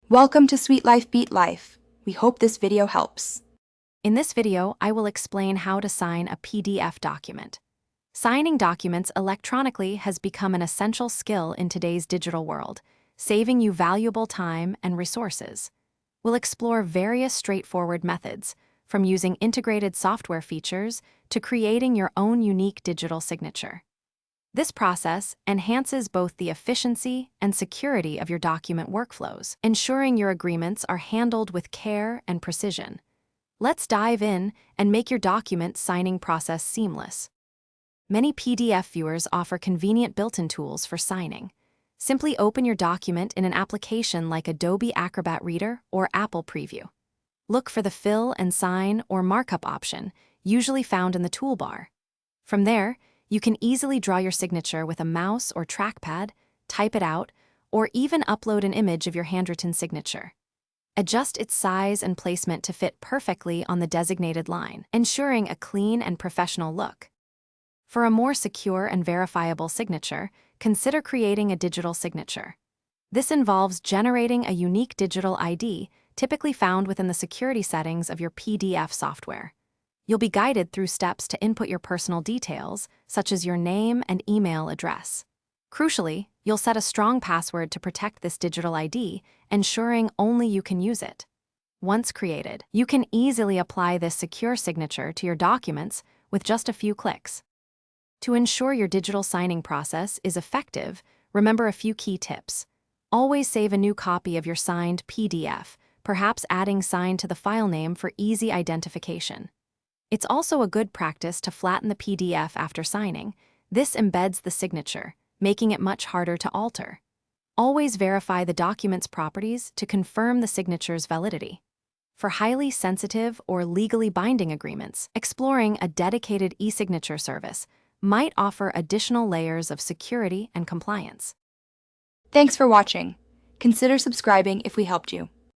Welcome to Sweet Life Beat Life. We hope this video helps. In this video, I will explain how to sign a PDF document. Signing documents electronically has become an essential skill in today's digital world, saving you valuable time and resources. We'll explore various straightforward methods, from using integrated software features to creating your own unique digital signature. This process enhances both the efficiency and security of your document workflows, ensuring your agreements are handled with care and precision. Let's dive in and make your document signing process seamless. Many PDF viewers offer convenient built-in tools for signing. Simply open your document in an application like Adobe Acrobat Reader or Apple Preview. Look for the Fill and Sign or Markup option, usually found in the toolbar. From there, you can easily draw your signature with a mouse or trackpad, type it out, or even upload an image of your handwritten signature. Adjust its size and placement to fit perfectly on the designated line, ensuring a clean and professional look. For a more secure and verifiable signature, consider creating a digital signature. This involves generating a unique digital ID, typically found within the security settings of your PDF software. You'll be guided through steps to input your personal details, such as your name and email address. Crucially, you'll set a strong password to protect this digital ID, ensuring only you can use it. Once created, you can easily apply this secure signature to your documents with just a few clicks. To ensure your digital signing process is effective, remember a few key tips. Always save a new copy of your signed PDF, perhaps adding sign to the file name for easy identification. It's also a good practice to flatten the PDF after signing. This embeds the signature, making it much harder to alter. Always verify the document's properties to confirm the signature's validity. For highly sensitive or legally binding agreements, exploring a dedicated e-signature service might offer additional layers of security and compliance. Thanks for watching. Consider subscribing if we helped you.